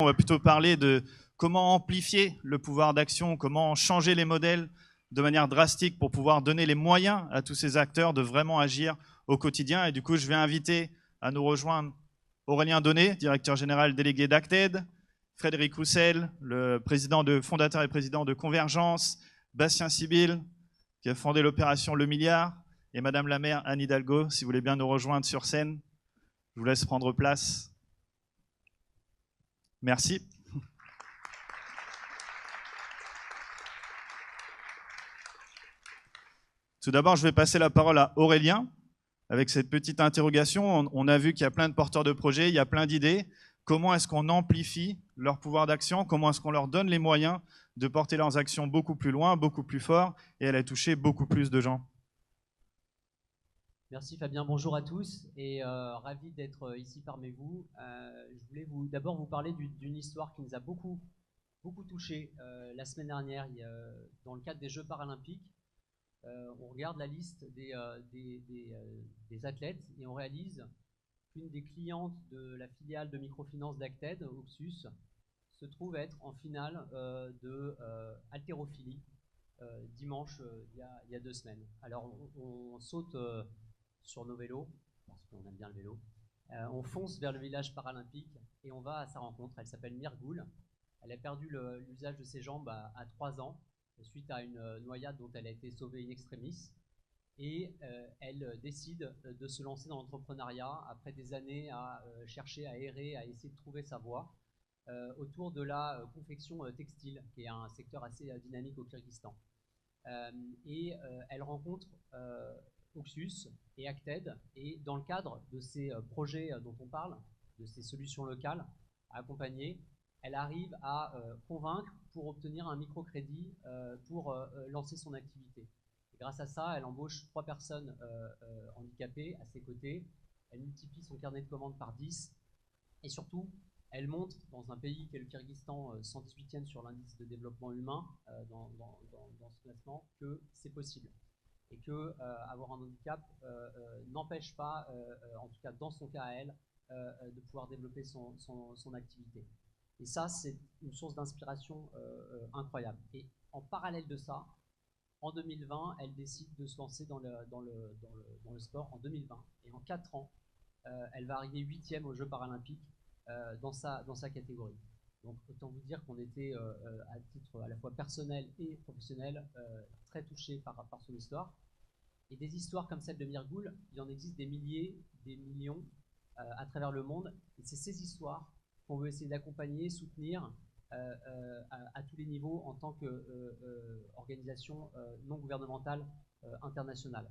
va plutôt parler de comment amplifier le pouvoir d'action, comment changer les modèles de manière drastique pour pouvoir donner les moyens à tous ces acteurs de vraiment agir au quotidien. Et du coup, je vais inviter à nous rejoindre Aurélien Donnet, directeur général délégué d'Acted, Frédéric Roussel, le fondateur et président de Convergence, Bastien Sibyl, qui a fondé l'opération Le Milliard, et Madame la maire Anne Hidalgo, si vous voulez bien nous rejoindre sur scène. Je vous laisse prendre place. Merci. Tout d'abord, je vais passer la parole à Aurélien avec cette petite interrogation. On a vu qu'il y a plein de porteurs de projets, il y a plein d'idées. Comment est-ce qu'on amplifie leur pouvoir d'action? Comment est-ce qu'on leur donne les moyens de porter leurs actions beaucoup plus loin, beaucoup plus fort et aller toucher beaucoup plus de gens? Merci Fabien, bonjour à tous et ravi d'être ici parmi vous. Je voulais d'abord vous parler d'une histoire qui nous a beaucoup touché la semaine dernière dans le cadre des Jeux paralympiques. On regarde la liste des athlètes et on réalise qu'une des clientes de la filiale de microfinance d'Acted, Oxus, se trouve être en finale de haltérophilie dimanche il y a 2 semaines. Alors on saute sur nos vélos, parce qu'on aime bien le vélo, on fonce vers le village paralympique et on va à sa rencontre. Elle s'appelle Mirgoul. Elle a perdu l'usage de ses jambes à 3 ans suite à une noyade dont elle a été sauvée in extremis. Et elle décide de se lancer dans l'entrepreneuriat après des années à chercher, à errer, à essayer de trouver sa voie autour de la confection textile, qui est un secteur assez dynamique au Kyrgyzstan. Et elle rencontre Oxus et Acted, et dans le cadre de ces projets dont on parle, de ces solutions locales à accompagner, elle arrive à convaincre pour obtenir un microcrédit pour lancer son activité. Et grâce à ça, elle embauche 3 personnes handicapées à ses côtés, elle multiplie son carnet de commandes par 10, et surtout, elle montre dans un pays qui est le Kyrgyzstan, 118e sur l'indice de développement humain dans ce classement, que c'est possible. Et que avoir un handicap n'empêche pas, en tout cas dans son cas à elle, de pouvoir développer son activité. Et ça, c'est une source d'inspiration incroyable. Et en parallèle de ça, en 2020, elle décide de se lancer dans le sport en 2020. Et en 4 ans, elle va arriver 8e aux Jeux paralympiques dans sa catégorie. Donc autant vous dire qu'on était à titre à la fois personnel et professionnel très touchés par son histoire. Et des histoires comme celle de Mirgoul, il en existe des milliers, des millions à travers le monde. Et c'est ces histoires qu'on veut essayer d'accompagner, soutenir à tous les niveaux en tant qu'organisation non gouvernementale internationale.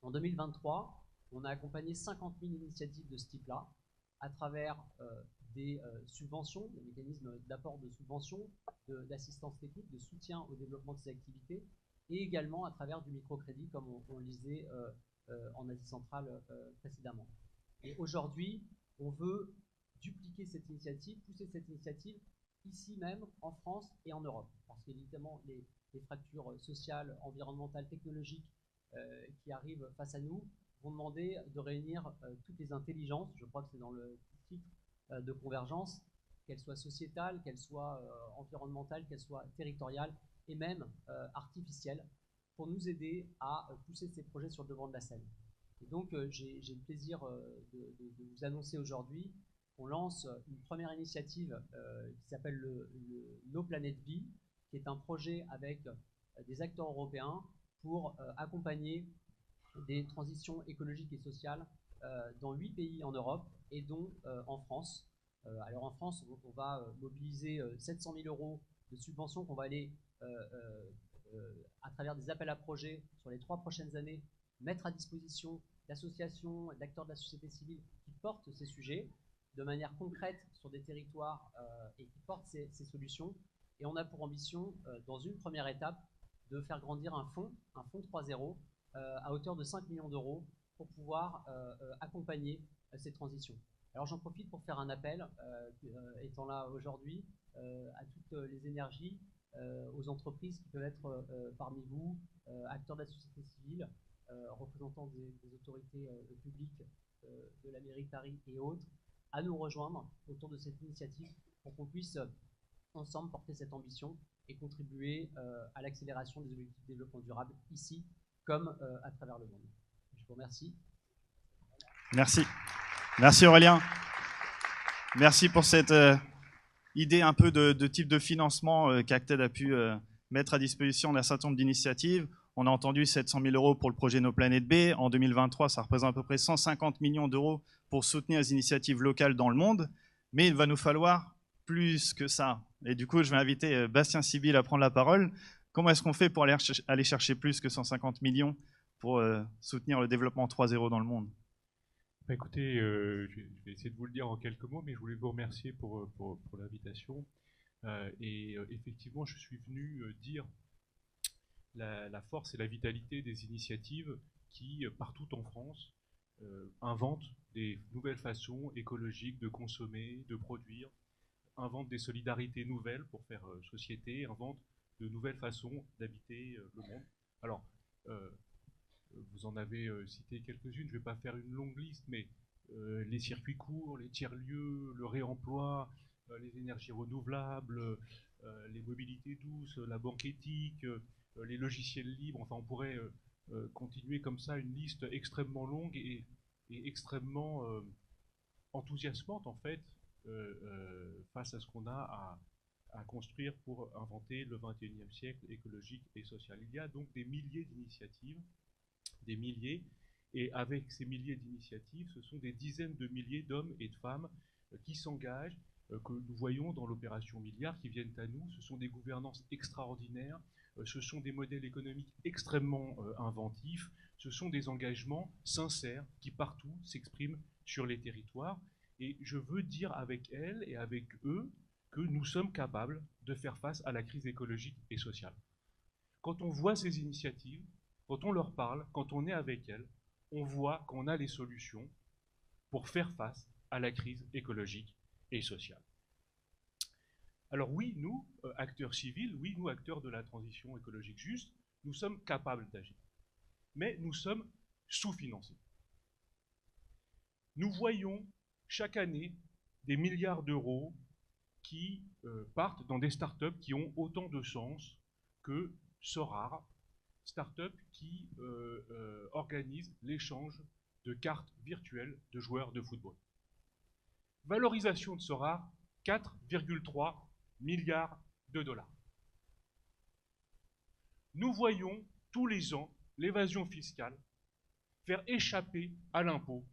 En 2023, on a accompagné 50 000 initiatives de ce type-là à travers des subventions, des mécanismes d'apport de subventions, d'assistance technique, de soutien au développement de ces activités, et également à travers du microcrédit, comme on le disait en Asie centrale précédemment. Et aujourd'hui, on veut dupliquer cette initiative, pousser cette initiative ici même, en France et en Europe. Parce qu'évidemment, les fractures sociales, environnementales, technologiques qui arrivent face à nous vont demander de réunir toutes les intelligences, je crois que c'est dans le titre de Convergence, qu'elles soient sociétales, qu'elles soient environnementales, qu'elles soient territoriales et même artificielles, pour nous aider à pousser ces projets sur le devant de la scène. Et donc j'ai le plaisir de vous annoncer aujourd'hui qu'on lance une première initiative qui s'appelle le No Planet B, qui est un projet avec des acteurs européens pour accompagner des transitions écologiques et sociales dans 8 pays en Europe et dont en France. Alors en France, on va mobiliser 700 000 € de subventions qu'on va aller, à travers des appels à projets sur les 3 prochaines années, mettre à disposition d'associations, d'acteurs de la société civile qui portent ces sujets de manière concrète sur des territoires et qui portent ces solutions. Et on a pour ambition, dans une première étape, de faire grandir un fonds 3.0, à hauteur de 5 millions d'euros pour pouvoir accompagner ces transitions. Alors j'en profite pour faire un appel, étant là aujourd'hui, à toutes les énergies, aux entreprises qui peuvent être parmi vous, acteurs de la société civile, représentants des autorités publiques, de la mairie de Paris et autres, à nous rejoindre autour de cette initiative pour qu'on puisse ensemble porter cette ambition et contribuer à l'accélération des objectifs de développement durable ici comme à travers le monde. Je vous remercie. Merci. Merci Aurélien. Merci pour cette idée un peu de type de financement qu'Acted a pu mettre à disposition d'un certain nombre d'initiatives. On a entendu 700 000 € pour le projet No Planète B. En 2023, ça représente à peu près 150 millions d'euros pour soutenir les initiatives locales dans le monde. Mais il va nous falloir plus que ça. Et du coup, je vais inviter Bastien Sibyl à prendre la parole. Comment est-ce qu'on fait pour aller chercher plus que 150 millions pour soutenir le développement 3.0 dans le monde? Bah écoutez, je vais essayer de vous le dire en quelques mots, mais je voulais vous remercier pour l'invitation. Effectivement, je suis venu dire la force et la vitalité des initiatives qui, partout en France, inventent des nouvelles façons écologiques de consommer, de produire, inventent des solidarités nouvelles pour faire société, inventent de nouvelles façons d'habiter le monde. Alors, vous en avez cité quelques-unes, je ne vais pas faire une longue liste, mais les circuits courts, les tiers-lieux, le réemploi, les énergies renouvelables, les mobilités douces, la banque éthique, les logiciels libres, enfin on pourrait continuer comme ça une liste extrêmement longue et extrêmement enthousiasmante en fait face à ce qu'on a à construire pour inventer le XXIe siècle écologique et social. Il y a donc des milliers d'initiatives, des milliers, et avec ces milliers d'initiatives, ce sont des dizaines de milliers d'hommes et de femmes qui s'engagent, que nous voyons dans l'opération Milliard, qui viennent à nous. Ce sont des gouvernances extraordinaires, ce sont des modèles économiques extrêmement inventifs, ce sont des engagements sincères qui partout s'expriment sur les territoires. Et je veux dire avec elles et avec eux que nous sommes capables de faire face à la crise écologique et sociale. Quand on voit ces initiatives, quand on leur parle, quand on est avec elles, on voit qu'on a les solutions pour faire face à la crise écologique et sociale. Alors oui, nous, acteurs civils, oui, nous, acteurs de la transition écologique juste, nous sommes capables d'agir. Mais nous sommes sous-financés. Nous voyons chaque année des milliards d'euros qui partent dans des startups qui ont autant de sens que Sorare, start-up qui organise l'échange de cartes virtuelles de joueurs de football. Valorisation de Sorare, 4,3 milliards de dollars. Nous voyons tous les ans l'évasion fiscale faire échapper à l'impôt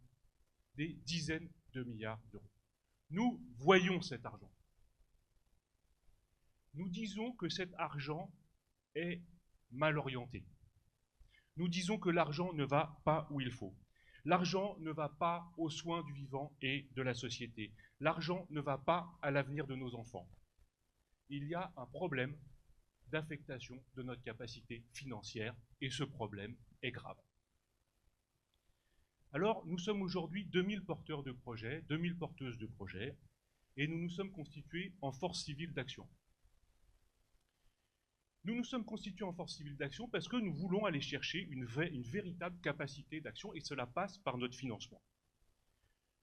des dizaines de milliards d'euros. Nous voyons cet argent. Nous disons que cet argent est mal orienté. Nous disons que l'argent ne va pas où il faut. L'argent ne va pas aux soins du vivant et de la société. L'argent ne va pas à l'avenir de nos enfants. Il y a un problème d'affectation de notre capacité financière et ce problème est grave. Alors, nous sommes aujourd'hui 2000 porteurs de projets, 2000 porteuses de projets, et nous nous sommes constitués en force civile d'action. Nous nous sommes constitués en force civile d'action parce que nous voulons aller chercher une véritable capacité d'action et cela passe par notre financement.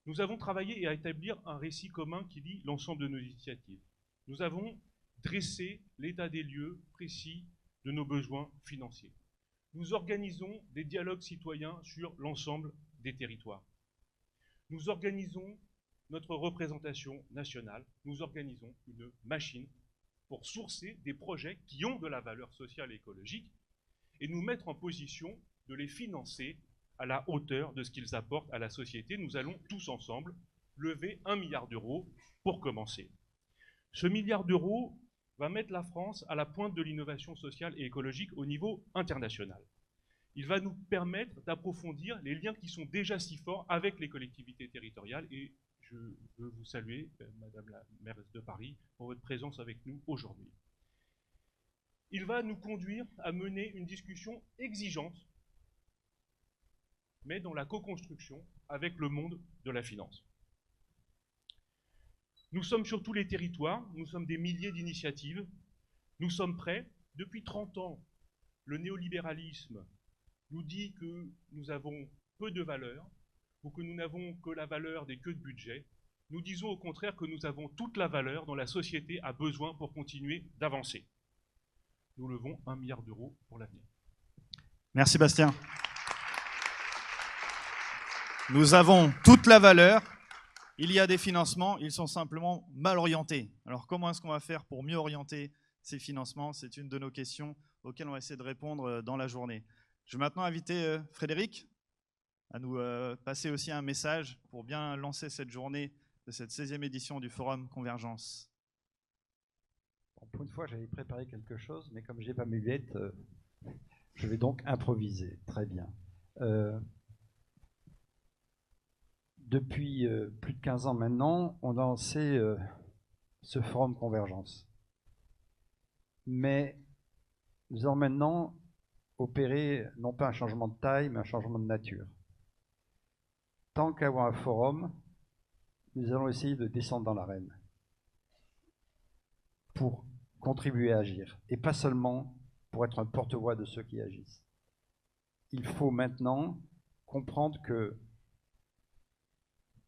Nous avons travaillé à établir un récit commun qui lie l'ensemble de nos initiatives. Nous avons dressé l'état des lieux précis de nos besoins financiers. Nous organisons des dialogues citoyens sur l'ensemble des territoires. Nous organisons notre représentation nationale. Nous organisons une machine pour sourcer des projets qui ont de la valeur sociale et écologique et nous mettre en position de les financer à la hauteur de ce qu'ils apportent à la société. Nous allons tous ensemble lever 1 milliard d'euros pour commencer. Ce milliard d'euros va mettre la France à la pointe de l'innovation sociale et écologique au niveau international. Il va nous permettre d'approfondir les liens qui sont déjà si forts avec les collectivités territoriales et je veux vous saluer, Madame la maire de Paris, pour votre présence avec nous aujourd'hui. Il va nous conduire à mener une discussion exigeante, mais dans la co-construction avec le monde de la finance. Nous sommes sur tous les territoires, nous sommes des milliers d'initiatives, nous sommes prêts. Depuis 30 ans, le néolibéralisme nous dit que nous avons peu de valeur, ou que nous n'avons que la valeur des queues de budget. Nous disons au contraire que nous avons toute la valeur dont la société a besoin pour continuer d'avancer. Nous levons 1 milliard d'euros pour l'avenir. Merci Bastien. Nous avons toute la valeur. Il y a des financements, ils sont simplement mal orientés. Alors comment est-ce qu'on va faire pour mieux orienter ces financements? C'est une de nos questions auxquelles on va essayer de répondre dans la journée. Je vais maintenant inviter Frédéric à nous passer aussi un message pour bien lancer cette journée de cette 16e édition du Forum Convergence. Bon, pour une fois, j'avais préparé quelque chose, mais comme je n'ai pas mes lunettes, je vais donc improviser. Très bien. Depuis plus de 15 ans maintenant, on a lancé ce Forum Convergence. Mais nous allons maintenant opérer non pas un changement de taille, mais un changement de nature. Tant qu'avoir un forum, nous allons essayer de descendre dans l'arène pour contribuer à agir, et pas seulement pour être un porte-voix de ceux qui agissent. Il faut maintenant comprendre que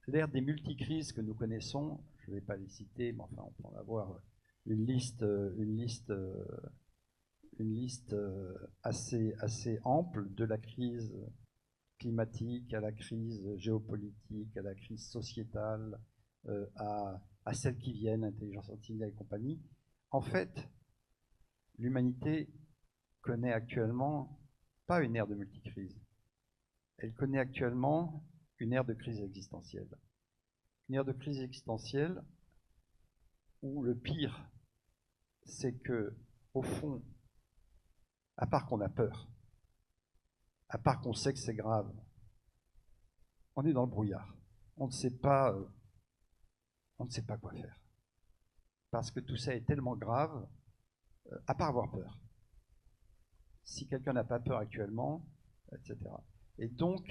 l'ère des multicrises que nous connaissons, je ne vais pas les citer, mais enfin on peut en avoir une liste assez ample, de la crise climatique à la crise géopolitique, à la crise sociétale, à celles qui viennent, intelligence artificielle et compagnie. En fait, l'humanité connaît actuellement pas une ère de multicrise. Elle connaît actuellement une ère de crise existentielle. Une ère de crise existentielle où le pire, c'est que, au fond, à part qu'on a peur, à part qu'on sait que c'est grave, on est dans le brouillard. On ne sait pas quoi faire. Parce que tout ça est tellement grave, à part avoir peur. Si quelqu'un n'a pas peur actuellement, etc. Et donc,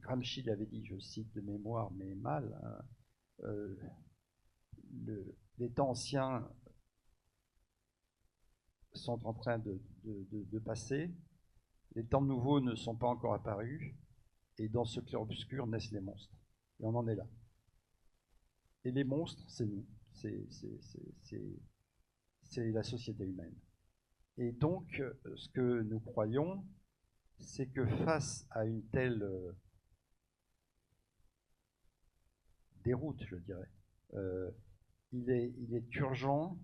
Gramsci l'avait dit, je cite de mémoire, mais mal, hein, les temps anciens sont en train de passer, les temps nouveaux ne sont pas encore apparus, et dans ce clair-obscur naissent les monstres. Et on en est là. Et les monstres, c'est nous, c'est la société humaine. Et donc, ce que nous croyons, c'est que face à une telle déroute, je dirais, il est urgent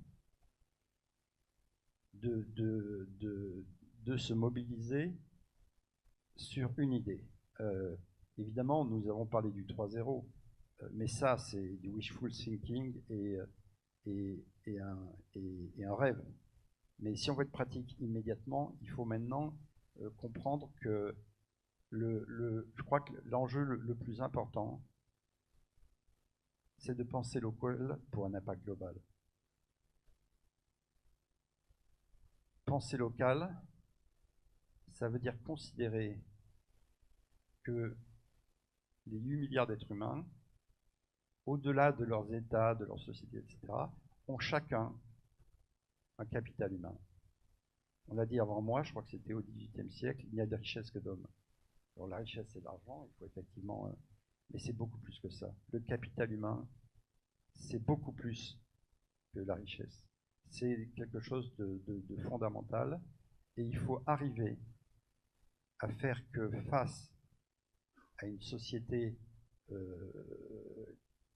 de se mobiliser sur une idée. Évidemment, nous avons parlé du 3.0, mais ça, c'est du wishful thinking et un rêve. Mais si on veut être pratique immédiatement, il faut maintenant comprendre que je crois que l'enjeu le plus important, c'est de penser local pour un impact global. Penser local, ça veut dire considérer que les 8 milliards d'êtres humains, au-delà de leurs états, de leur société, etc., ont chacun un capital humain. On l'a dit avant moi, je crois que c'était au XVIIIe siècle, il n'y a de richesse que d'hommes. Alors la richesse, c'est l'argent, il faut effectivement... mais c'est beaucoup plus que ça. Le capital humain, c'est beaucoup plus que la richesse. C'est quelque chose de fondamental, et il faut arriver à faire que face à une société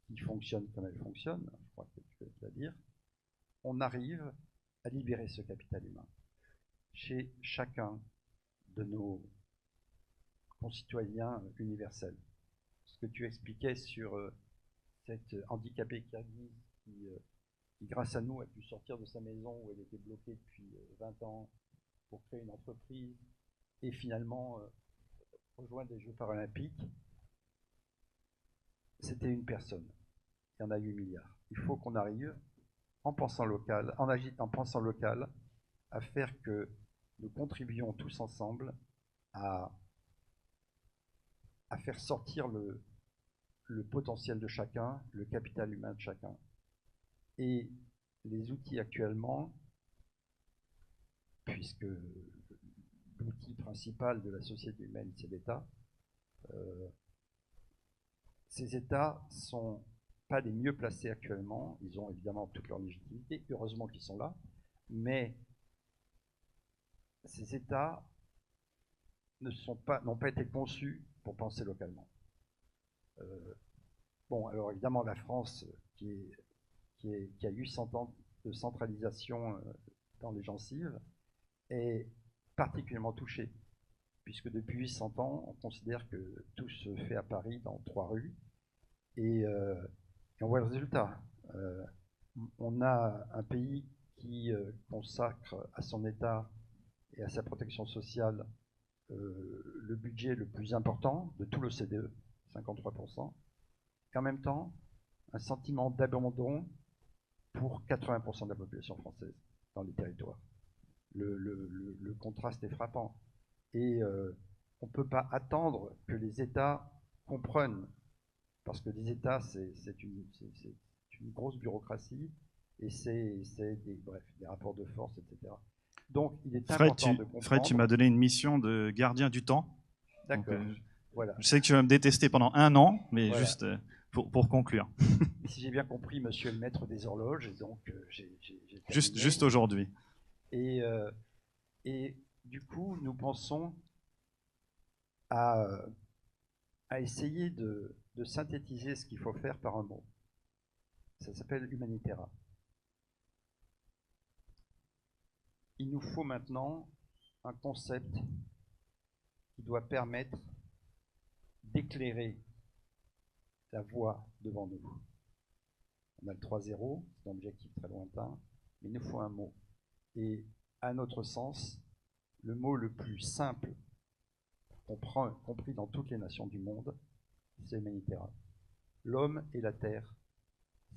qui fonctionne comme elle fonctionne, je crois que tu vas dire, on arrive à libérer ce capital humain chez chacun de nos concitoyens universels. Ce que tu expliquais sur cette handicapée kirghize qui, grâce à nous, a pu sortir de sa maison où elle était bloquée depuis 20 ans pour créer une entreprise et finalement rejoindre les Jeux paralympiques, c'était une personne. Il y en a 8 milliards. Il faut qu'on arrive, en pensant local, en pensant local, à faire que nous contribuions tous ensemble à faire sortir le potentiel de chacun, le capital humain de chacun. Et les outils actuellement, puisque l'outil principal de la société humaine, c'est l'État, ces États ne sont pas les mieux placés actuellement. Ils ont évidemment toute leur légitimité, heureusement qu'ils sont là, mais ces États n'ont pas été conçus pour penser localement. Bon, alors évidemment, la France, qui a eu 100 ans de centralisation dans les gencives, est particulièrement touchée, puisque depuis 100 ans, on considère que tout se fait à Paris dans 3 rues, et on voit le résultat. On a un pays qui consacre à son État et à sa protection sociale le budget le plus important de tout l'OCDE, 53%, et en même temps, un sentiment d'abandon pour 80% de la population française dans les territoires. Le contraste est frappant. Et on ne peut pas attendre que les États comprennent, parce que les États, c'est une grosse bureaucratie, et c'est des rapports de force, etc. Donc, il est important de comprendre... Fred, tu m'as donné une mission de gardien du temps. D'accord, voilà. Je sais que tu vas me détester pendant 1 an, mais Voilà. juste pour conclure. Si j'ai bien compris, monsieur est le maître des horloges, donc j'ai Juste aujourd'hui. Et du coup, nous pensons à essayer de synthétiser ce qu'il faut faire par un mot. Ça s'appelle Humanitera. Il nous faut maintenant un concept qui doit permettre d'éclairer la voie devant nous. On a le 3-0, c'est un objectif très lointain, mais il nous faut un mot. Et à notre sens, le mot le plus simple, compris dans toutes les nations du monde, c'est Humanitera. L'homme et la terre,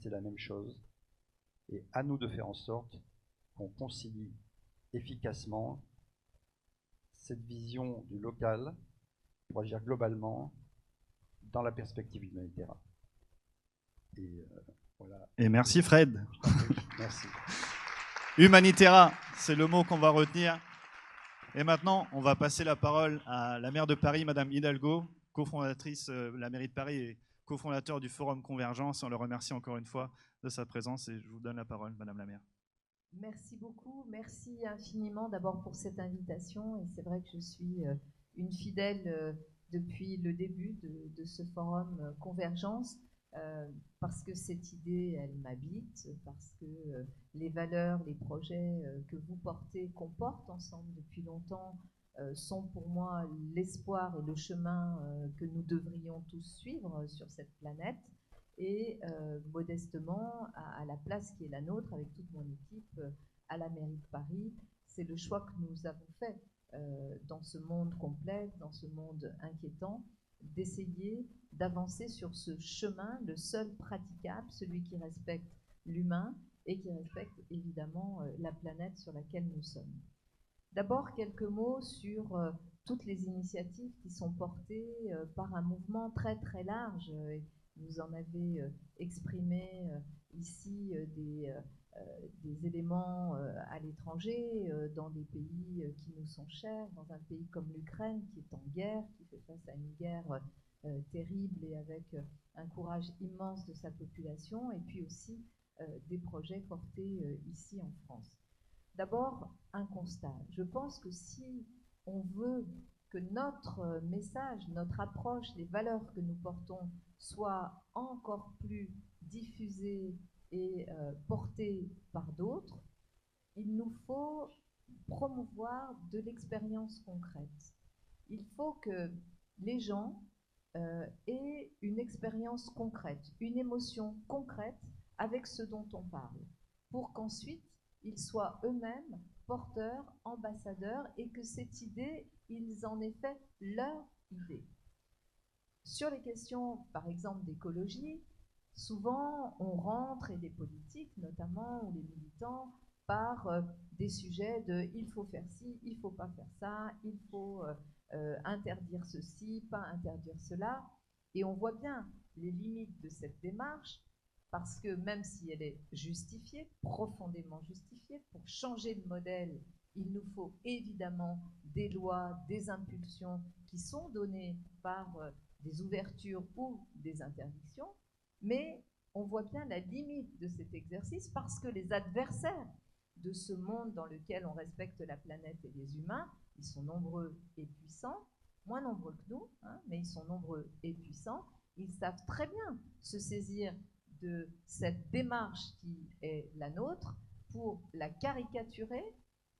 c'est la même chose. Et à nous de faire en sorte qu'on concilie efficacement cette vision du local pour agir globalement dans la perspective Humanitera. Et voilà. Et merci Fred. Merci. Humanitera, c'est le mot qu'on va retenir. Et maintenant, on va passer la parole à la maire de Paris, Madame Hidalgo, cofondatrice de la mairie de Paris et cofondateur du Forum Convergence. On le remercie encore une fois de sa présence et je vous donne la parole, Madame la maire. Merci beaucoup, merci infiniment d'abord pour cette invitation. Et c'est vrai que je suis une fidèle depuis le début de ce Forum Convergence. Parce que cette idée, elle m'habite, parce que les valeurs, les projets que vous portez, qu'on porte ensemble depuis longtemps, sont pour moi l'espoir et le chemin que nous devrions tous suivre sur cette planète. Et modestement, à la place qui est la nôtre, avec toute mon équipe, à la mairie de Paris, c'est le choix que nous avons fait dans ce monde complexe, dans ce monde inquiétant, d'essayer d'avancer sur ce chemin, le seul praticable, celui qui respecte l'humain et qui respecte évidemment la planète sur laquelle nous sommes. D'abord, quelques mots sur toutes les initiatives qui sont portées par un mouvement très très large. Vous en avez exprimé ici des éléments à l'étranger, dans des pays qui nous sont chers, dans un pays comme l'Ukraine qui est en guerre, qui fait face à une guerre terrible et avec un courage immense de sa population, et puis aussi des projets portés ici en France. D'abord, un constat. Je pense que si on veut que notre message, notre approche, les valeurs que nous portons soient encore plus diffusées et portées par d'autres, il nous faut promouvoir de l'expérience concrète. Il faut que les gens aient une expérience concrète, une émotion concrète avec ce dont on parle, pour qu'ensuite ils soient eux-mêmes porteurs, ambassadeurs, et que cette idée, ils en aient fait leur idée. Sur les questions, par exemple, d'écologie, souvent on rentre, et les politiques notamment, ou les militants, par des sujets de « il faut faire ci, il ne faut pas faire ça, il faut interdire ceci, pas interdire cela ». Et on voit bien les limites de cette démarche, parce que même si elle est justifiée, profondément justifiée, pour changer de modèle, il nous faut évidemment des lois, des impulsions qui sont données par des ouvertures ou des interdictions, mais on voit bien la limite de cet exercice parce que les adversaires de ce monde dans lequel on respecte la planète et les humains, ils sont nombreux et puissants, moins nombreux que nous, hein, mais ils sont nombreux et puissants. Ils savent très bien se saisir de cette démarche qui est la nôtre pour la caricaturer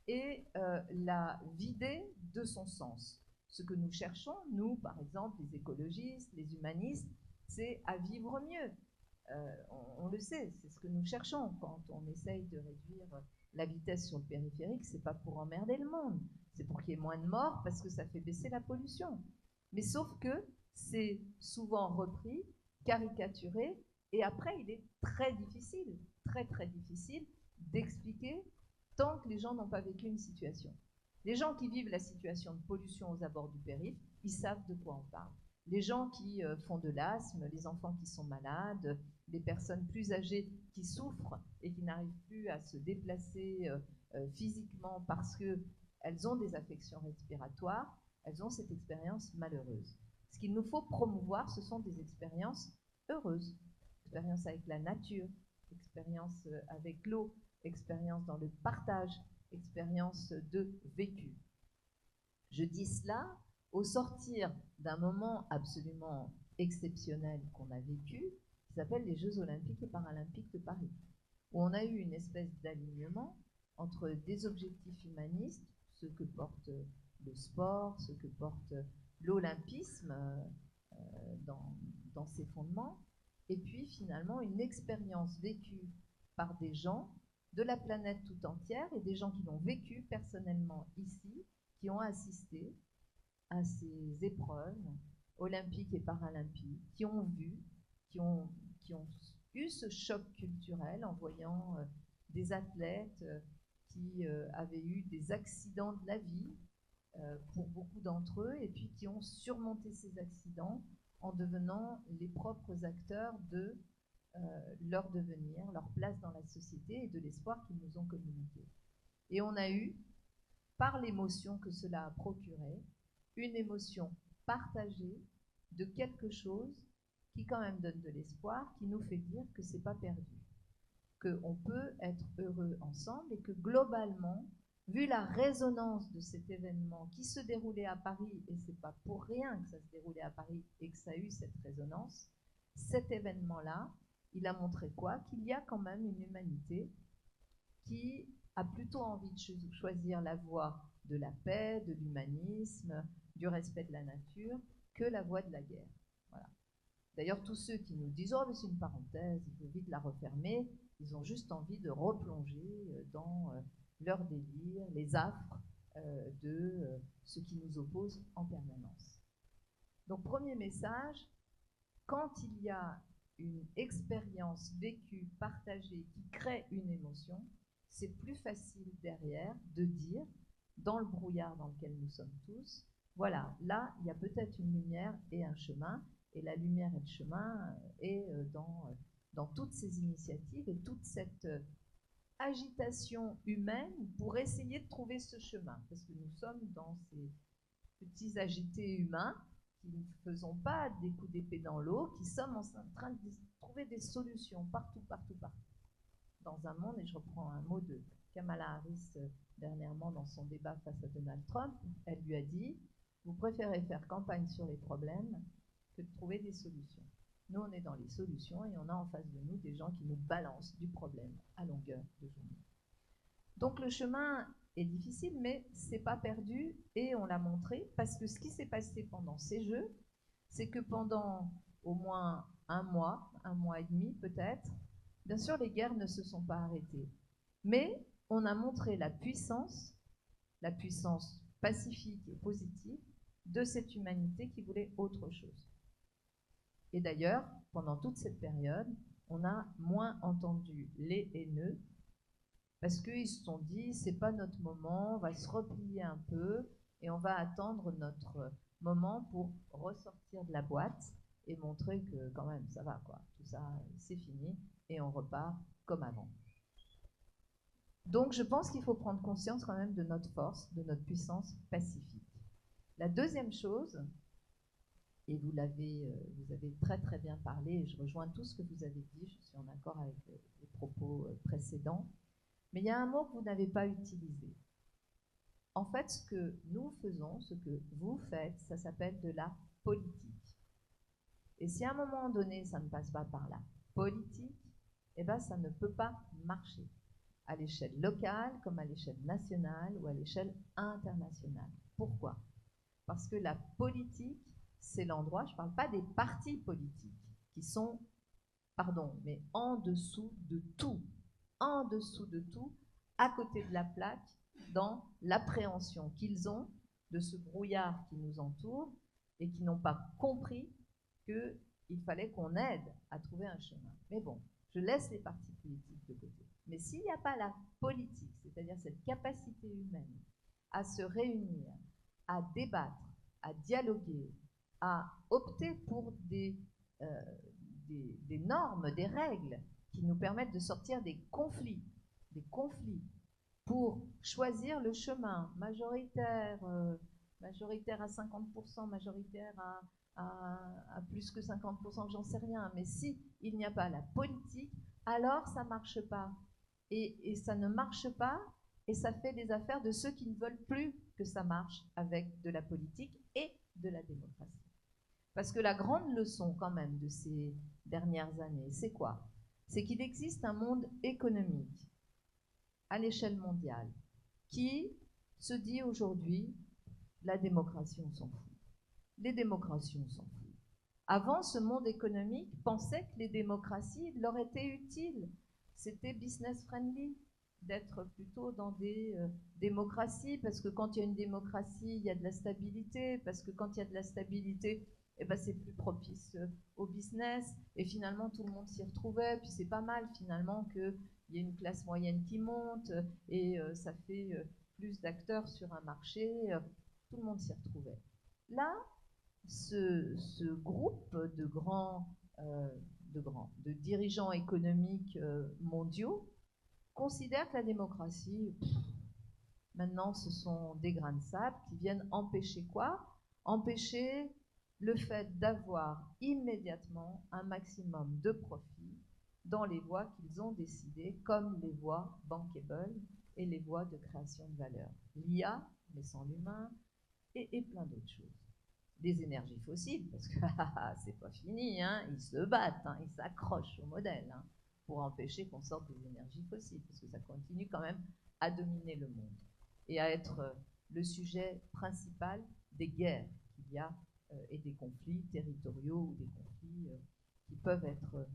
et la vider de son sens. Ce que nous cherchons, nous, par exemple, les écologistes, les humanistes, c'est à vivre mieux. On le sait, c'est ce que nous cherchons quand on essaye de réduire la vitesse sur le périphérique. C'est pas pour emmerder le monde, c'est pour qu'il y ait moins de morts parce que ça fait baisser la pollution. Mais sauf que c'est souvent repris, caricaturé, et après il est très difficile d'expliquer tant que les gens n'ont pas vécu une situation. Les gens qui vivent la situation de pollution aux abords du périph', ils savent de quoi on parle. Les gens qui font de l'asthme, les enfants qui sont malades, les personnes plus âgées qui souffrent et qui n'arrivent plus à se déplacer physiquement parce qu'elles ont des affections respiratoires, elles ont cette expérience malheureuse. Ce qu'il nous faut promouvoir, ce sont des expériences heureuses. Expérience avec la nature, expérience avec l'eau, expérience dans le partage, expérience de vécu. Je dis cela au sortir d'un moment absolument exceptionnel qu'on a vécu, qui s'appelle les Jeux Olympiques et Paralympiques de Paris, où on a eu une espèce d'alignement entre des objectifs humanistes, ceux que porte le sport, ceux que porte l'olympisme dans ses fondements, et puis finalement une expérience vécue par des gens de la planète tout entière et des gens qui l'ont vécu personnellement ici, qui ont assisté à ces épreuves olympiques et paralympiques, qui ont vu, qui ont eu ce choc culturel en voyant des athlètes qui avaient eu des accidents de la vie pour beaucoup d'entre eux, et puis qui ont surmonté ces accidents en devenant les propres acteurs de leur devenir, leur place dans la société et de l'espoir qu'ils nous ont communiqué. Et on a eu, par l'émotion que cela a procuré, une émotion partagée de quelque chose qui quand même donne de l'espoir, qui nous fait dire que c'est pas perdu, qu'on peut être heureux ensemble et que globalement, vu la résonance de cet événement qui se déroulait à Paris, et c'est pas pour rien que ça se déroulait à Paris et que ça a eu cette résonance, cet événement-là, il a montré quoi? Qu'il y a quand même une humanité qui a plutôt envie de choisir la voie de la paix, de l'humanisme, du respect de la nature, que la voie de la guerre. Voilà. D'ailleurs, tous ceux qui nous disent « Oh, mais c'est une parenthèse, il faut vite la refermer », ils ont juste envie de replonger dans leur délire, les affres de ce qui nous oppose en permanence. Donc, premier message, quand il y a une expérience vécue, partagée, qui crée une émotion, c'est plus facile derrière de dire, dans le brouillard dans lequel nous sommes tous, voilà, là, il y a peut-être une lumière et un chemin, et la lumière et le chemin est dans toutes ces initiatives et toute cette agitation humaine pour essayer de trouver ce chemin, parce que nous sommes dans ces petits agités humains qui ne faisons pas des coups d'épée dans l'eau, qui sommes en train de trouver des solutions partout, dans un monde, et je reprends un mot de Kamala Harris dernièrement dans son débat face à Donald Trump, elle lui a dit « Vous préférez faire campagne sur les problèmes que de trouver des solutions. » Nous, on est dans les solutions et on a en face de nous des gens qui nous balancent du problème à longueur de journée. Donc le chemin est difficile, mais c'est pas perdu et on l'a montré parce que ce qui s'est passé pendant ces Jeux, c'est que pendant au moins un mois et demi peut-être, bien sûr les guerres ne se sont pas arrêtées, mais on a montré la puissance pacifique et positive de cette humanité qui voulait autre chose. Et d'ailleurs, pendant toute cette période, on a moins entendu les haineux parce qu'ils se sont dit, c'est pas notre moment, on va se replier un peu et on va attendre notre moment pour ressortir de la boîte et montrer que quand même ça va quoi, tout ça c'est fini et on repart comme avant. Donc je pense qu'il faut prendre conscience quand même de notre force, de notre puissance pacifique. La deuxième chose, Et vous avez très très bien parlé, et je rejoins tout ce que vous avez dit, je suis en accord avec les propos précédents. Mais il y a un mot que vous n'avez pas utilisé. En fait, ce que nous faisons, ce que vous faites, ça s'appelle de la politique. Et si à un moment donné, ça ne passe pas par la politique, eh ben, ça ne peut pas marcher, à l'échelle locale, comme à l'échelle nationale ou à l'échelle internationale. Pourquoi? Parce que la politique, c'est l'endroit, je ne parle pas des partis politiques, qui sont, pardon, mais en dessous de tout, à côté de la plaque, dans l'appréhension qu'ils ont de ce brouillard qui nous entoure et qui n'ont pas compris qu'il fallait qu'on aide à trouver un chemin. Mais bon, je laisse les partis politiques de côté. Mais s'il n'y a pas la politique, c'est-à-dire cette capacité humaine à se réunir, à débattre, à dialoguer, à opter pour des normes, des règles qui nous permettent de sortir des conflits pour choisir le chemin majoritaire à 50%, majoritaire à plus que 50%, j'en sais rien. Mais si il n'y a pas la politique, alors ça ne marche pas. Et ça ne marche pas, et ça fait des affaires de ceux qui ne veulent plus que ça marche avec de la politique et de la démocratie. Parce que la grande leçon quand même de ces dernières années, c'est quoi? C'est qu'il existe un monde économique à l'échelle mondiale qui se dit aujourd'hui, la démocratie, on s'en fout. Les démocraties, on s'en fout. Avant, ce monde économique pensait que les démocraties leur étaient utiles. C'était business friendly d'être plutôt dans des démocraties, parce que quand il y a une démocratie, il y a de la stabilité, parce que quand il y a de la stabilité, eh ben, c'est plus propice au business, et finalement tout le monde s'y retrouvait, puis c'est pas mal finalement qu'il y ait une classe moyenne qui monte, et ça fait plus d'acteurs sur un marché, tout le monde s'y retrouvait. Là, ce groupe de dirigeants économiques mondiaux considère que la démocratie, maintenant ce sont des grains de sable qui viennent empêcher quoi? Empêcher le fait d'avoir immédiatement un maximum de profit dans les voies qu'ils ont décidées, comme les voies bankable et les voies de création de valeur. L'IA, mais sans l'humain, et plein d'autres choses. Des énergies fossiles, parce que c'est pas fini, hein, ils se battent, hein, ils s'accrochent au modèle hein, pour empêcher qu'on sorte des énergies fossiles, parce que ça continue quand même à dominer le monde et à être le sujet principal des guerres qu'il y a et des conflits territoriaux ou des conflits qui peuvent être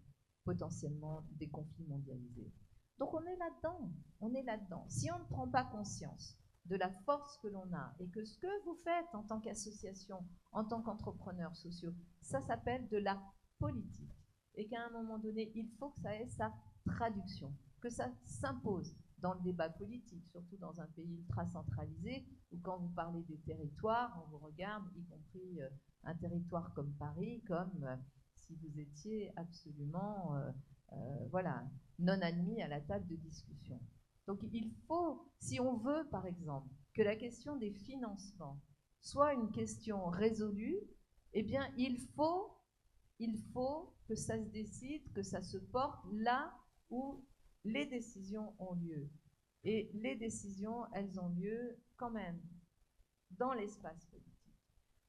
potentiellement des conflits mondialisés. Donc on est là-dedans. Si on ne prend pas conscience de la force que l'on a et que ce que vous faites en tant qu'association, en tant qu'entrepreneurs sociaux, ça s'appelle de la politique. Et qu'à un moment donné, il faut que ça ait sa traduction, que ça s'impose dans le débat politique, surtout dans un pays ultra centralisé, où quand vous parlez des territoires, on vous regarde, y compris un territoire comme Paris, comme si vous étiez absolument non admis à la table de discussion. Donc il faut, si on veut par exemple que la question des financements soit une question résolue, eh bien il faut que ça se décide, que ça se porte là où les décisions ont lieu. Et les décisions, elles ont lieu quand même dans l'espace politique.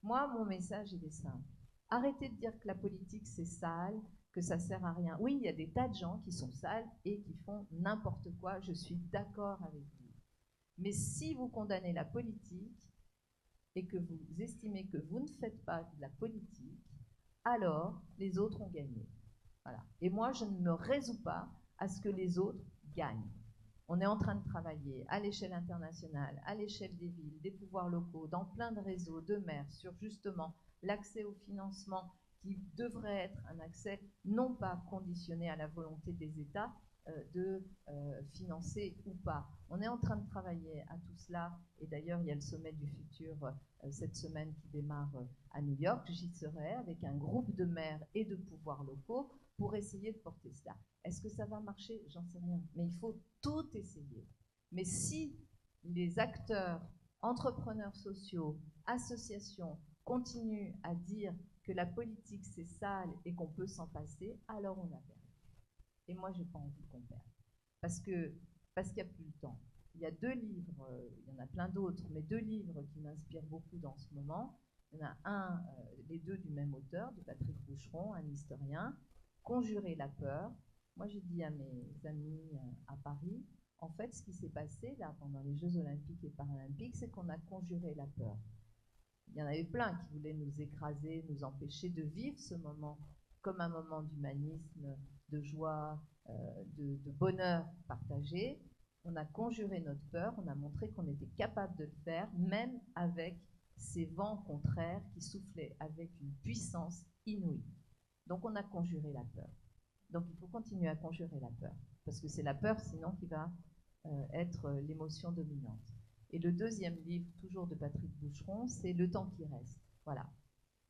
Moi, mon message, il est simple. Arrêtez de dire que la politique, c'est sale, que ça sert à rien. Oui, il y a des tas de gens qui sont sales et qui font n'importe quoi, je suis d'accord avec vous. Mais si vous condamnez la politique et que vous estimez que vous ne faites pas de la politique, alors les autres ont gagné. Voilà. Et moi, je ne me résous pas à ce que les autres gagnent. On est en train de travailler à l'échelle internationale, à l'échelle des villes, des pouvoirs locaux, dans plein de réseaux, de maires, sur justement l'accès au financement qui devrait être un accès non pas conditionné à la volonté des États de financer ou pas. On est en train de travailler à tout cela, et d'ailleurs il y a le sommet du futur cette semaine qui démarre à New York. J'y serai avec un groupe de maires et de pouvoirs locaux pour essayer de porter cela. Est-ce que ça va marcher? J'en sais rien, mais il faut tout essayer. Mais si les acteurs, entrepreneurs sociaux, associations continuent à dire que la politique c'est sale et qu'on peut s'en passer, alors on a perdu. Et moi, j'ai pas envie qu'on perde. Parce qu'il n'y a plus le temps. Il y a 2 livres, il y en a plein d'autres, mais 2 livres qui m'inspirent beaucoup dans ce moment. Il y en a un, les 2 du même auteur, de Patrick Boucheron, un historien, Conjurer la peur. Moi, j'ai dit à mes amis à Paris, en fait, ce qui s'est passé là pendant les Jeux Olympiques et Paralympiques, c'est qu'on a conjuré la peur. Il y en avait plein qui voulaient nous écraser, nous empêcher de vivre ce moment comme un moment d'humanisme, de joie, de bonheur partagé. On a conjuré notre peur, on a montré qu'on était capable de le faire, même avec ces vents contraires qui soufflaient avec une puissance inouïe. Donc on a conjuré la peur. Donc il faut continuer à conjurer la peur, parce que c'est la peur sinon qui va être l'émotion dominante. Et le 2e livre, toujours de Patrick Boucheron, c'est Le temps qui reste. Voilà.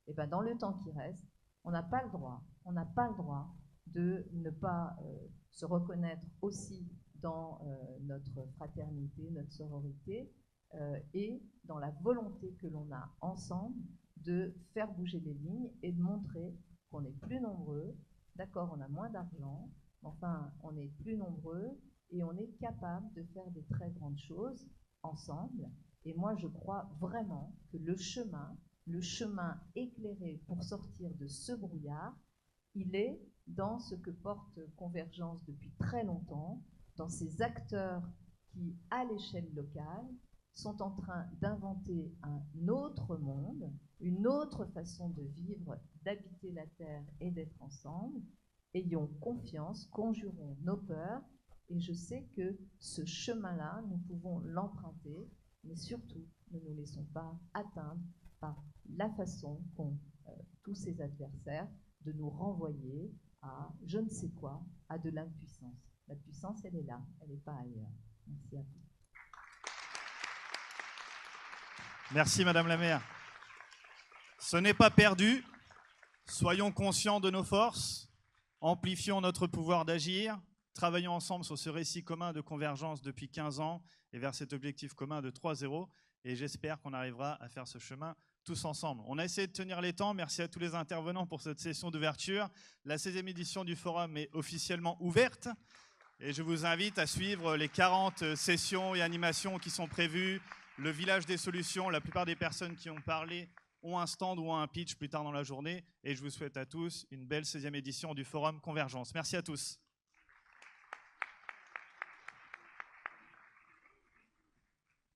Et bien dans Le temps qui reste, on n'a pas le droit de ne pas se reconnaître aussi dans notre fraternité, notre sororité, et dans la volonté que l'on a ensemble de faire bouger les lignes et de montrer qu'on est plus nombreux. D'accord, on a moins d'argent, mais enfin, on est plus nombreux et on est capable de faire des très grandes choses ensemble. Et moi, je crois vraiment que le chemin éclairé pour sortir de ce brouillard, il est dans ce que porte Convergence depuis très longtemps, dans ces acteurs qui, à l'échelle locale, sont en train d'inventer un autre monde, une autre façon de vivre, d'habiter la Terre et d'être ensemble. Ayons confiance, conjurons nos peurs, et je sais que ce chemin-là, nous pouvons l'emprunter, mais surtout, ne nous laissons pas atteindre par la façon qu'ont tous ces adversaires de nous renvoyer à je ne sais quoi, à de l'impuissance. La puissance, elle est là, elle n'est pas ailleurs. Merci à vous. Merci Madame la maire. Ce n'est pas perdu. Soyons conscients de nos forces, amplifions notre pouvoir d'agir, travaillons ensemble sur ce récit commun de convergence depuis 15 ans et vers cet objectif commun de 3-0. Et j'espère qu'on arrivera à faire ce chemin tous ensemble. On a essayé de tenir les temps. Merci à tous les intervenants pour cette session d'ouverture. La 16e édition du forum est officiellement ouverte. Et je vous invite à suivre les 40 sessions et animations qui sont prévues. Le village des solutions, la plupart des personnes qui ont parlé ont un stand ou un pitch plus tard dans la journée. Et je vous souhaite à tous une belle 16e édition du forum Convergence. Merci à tous.